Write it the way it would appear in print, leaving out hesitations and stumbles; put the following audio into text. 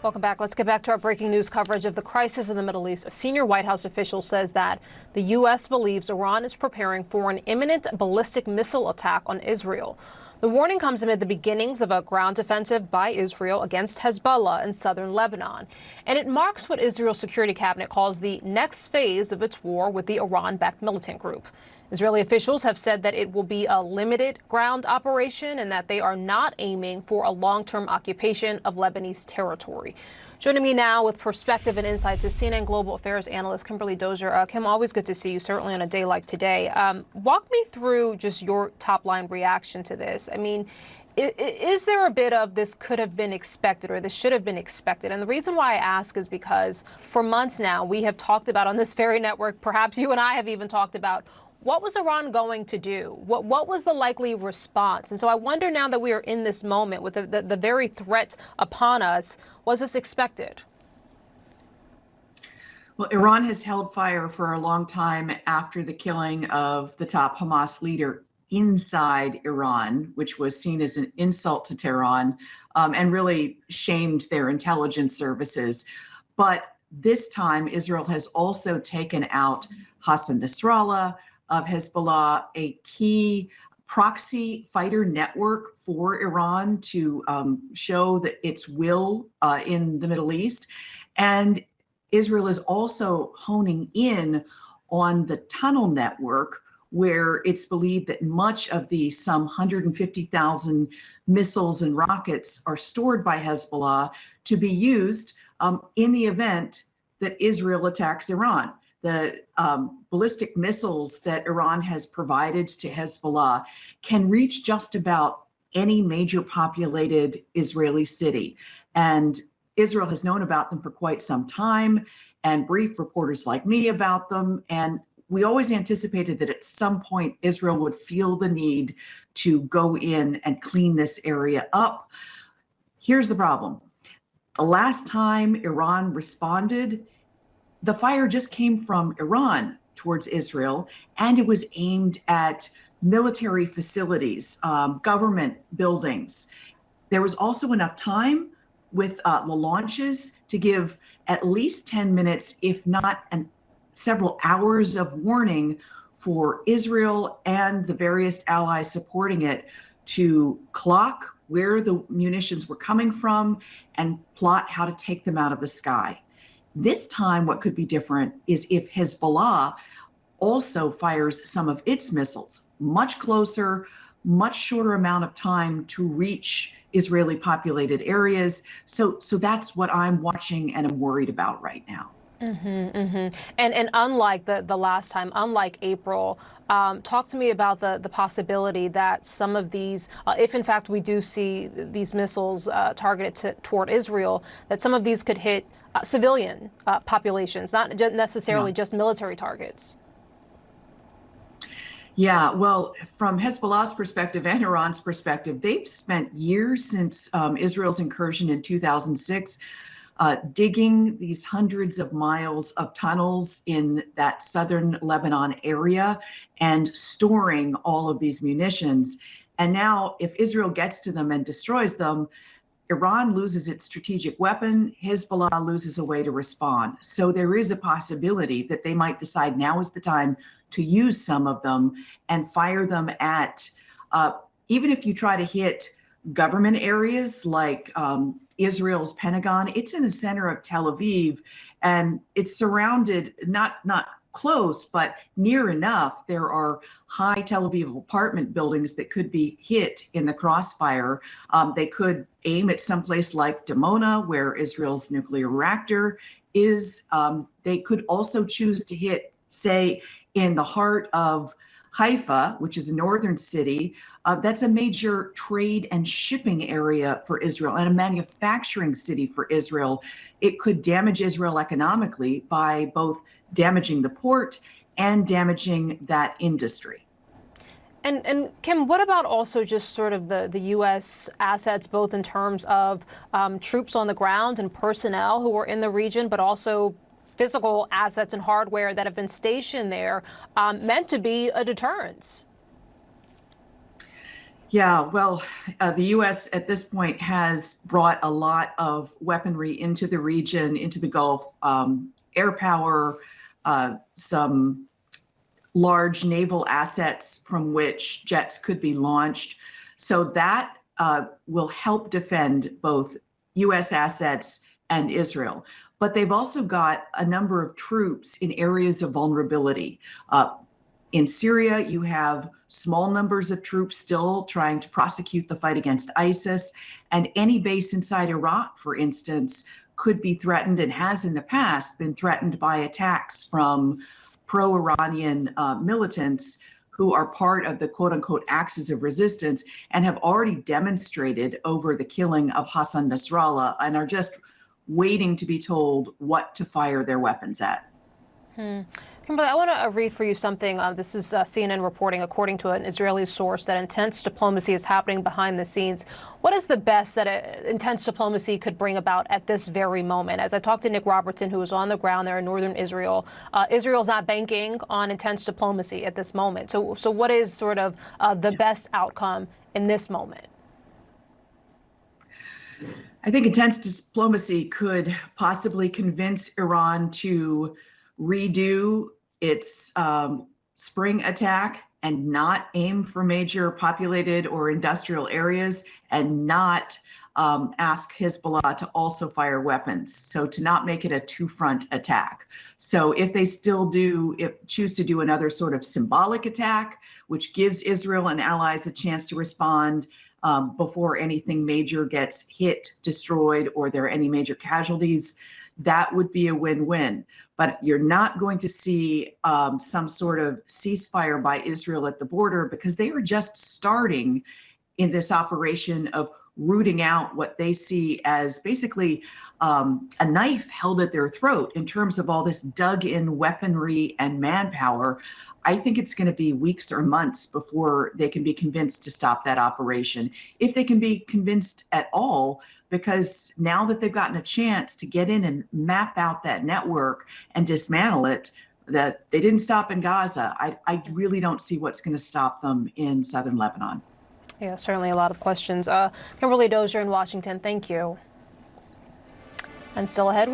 Welcome back. Let's get back to our breaking news coverage of the crisis in the Middle East. A senior White House official says that the U.S. believes Iran is preparing for an imminent ballistic missile attack on Israel. The warning comes amid the beginnings of a ground offensive by Israel against Hezbollah in southern Lebanon. And it marks what Israel's security cabinet calls the next phase of its war with the Iran-backed militant group. Israeli officials have said that it will be a limited ground operation and that they are not aiming for a long-term occupation of Lebanese territory. Joining me now with perspective and insights is CNN Global Affairs analyst Kimberly Dozier. Kim, always good to see you, certainly on a day like today. Walk me through just your top-line reaction to this. I mean, is there a bit of this could have been expected or this should have been expected? And the reason why I ask is because for months now, we have talked about on this very network, perhaps you and I have even talked about, what was Iran going to do? What was the likely response? And so I wonder now that we are in this moment with the very threat upon us, was this expected? Well, Iran has held fire for a long time after the killing of the top Hamas leader inside Iran, which was seen as an insult to Tehran and really shamed their intelligence services. But this time, Israel has also taken out Hassan Nasrallah of Hezbollah, a key proxy fighter network for Iran to show that its will in the Middle East. And Israel is also honing in on the tunnel network, where it's believed that much of the some 150,000 missiles and rockets are stored by Hezbollah to be used in the event that Israel attacks Iran. The ballistic missiles that Iran has provided to Hezbollah can reach just about any major populated Israeli city. And Israel has known about them for quite some time and briefed reporters like me about them. And we always anticipated that at some point Israel would feel the need to go in and clean this area up. Here's the problem. The last time Iran responded, the fire just came from Iran towards Israel, and it was aimed at military facilities, government buildings. There was also enough time with the launches to give at least 10 minutes, if not several hours of warning for Israel and the various allies supporting it to clock where the munitions were coming from and plot how to take them out of the sky. This time, what could be different is if Hezbollah also fires some of its missiles much closer, much shorter amount of time to reach Israeli populated areas. So that's what I'm watching and am worried about right now. And unlike the last time, unlike April, talk to me about the possibility that some of these, if in fact we do see these missiles targeted toward Israel, that some of these could hit civilian populations, not necessarily just military targets. Yeah, well, from Hezbollah's perspective and Iran's perspective, they've spent years since Israel's incursion in 2006 digging these hundreds of miles of tunnels in that southern Lebanon area and storing all of these munitions. And now if Israel gets to them and destroys them, Iran loses its strategic weapon, Hezbollah loses a way to respond. So there is a possibility that they might decide now is the time to use some of them and fire them at, even if you try to hit government areas like Israel's Pentagon, it's in the center of Tel Aviv, and it's surrounded, not close, but near enough. There are high Tel Aviv apartment buildings that could be hit in the crossfire. They could aim at someplace like Dimona, where Israel's nuclear reactor is. They could also choose to hit, say, in the heart of Haifa, which is a northern city. That's a major trade and shipping area for Israel and a manufacturing city for Israel. It could damage Israel economically by both damaging the port and damaging that industry. And Kim, what about also just sort of the U.S. assets, both in terms of troops on the ground and personnel who are in the region, but also physical assets and hardware that have been stationed there, meant to be a deterrence? Yeah, well, the U.S. at this point has brought a lot of weaponry into the region, into the Gulf, air power, some large naval assets from which jets could be launched. So that will help defend both U.S. assets and Israel. But they've also got a number of troops in areas of vulnerability. In Syria, you have small numbers of troops still trying to prosecute the fight against ISIS. And any base inside Iraq, for instance, could be threatened and has in the past been threatened by attacks from pro-Iranian militants who are part of the quote unquote axis of resistance and have already demonstrated over the killing of Hassan Nasrallah and are just waiting to be told what to fire their weapons at. Kimberly, I want to read for you something. This is CNN reporting, according to an Israeli source, that intense diplomacy is happening behind the scenes. What is the best that intense diplomacy could bring about at this very moment? As I talked to Nick Robertson, who is on the ground there in northern Israel, Israel's not banking on intense diplomacy at this moment. So what is sort of the best outcome in this moment? I think intense diplomacy could possibly convince Iran to redo its spring attack and not aim for major populated or industrial areas and not ask Hezbollah to also fire weapons. So to not make it a two-front attack. So if they still choose to do another sort of symbolic attack, which gives Israel and allies a chance to respond before anything major gets hit, destroyed, or there are any major casualties, that would be a win-win. But you're not going to see some sort of ceasefire by Israel at the border because they are just starting in this operation of rooting out what they see as basically a knife held at their throat in terms of all this dug-in weaponry and manpower. I think it's going to be weeks or months before they can be convinced to stop that operation, if they can be convinced at all, because now that they've gotten a chance to get in and map out that network and dismantle it, that they didn't stop in Gaza, I really don't see what's going to stop them in southern Lebanon. Yeah, certainly a lot of questions. Kimberly Dozier in Washington, thank you. And still ahead.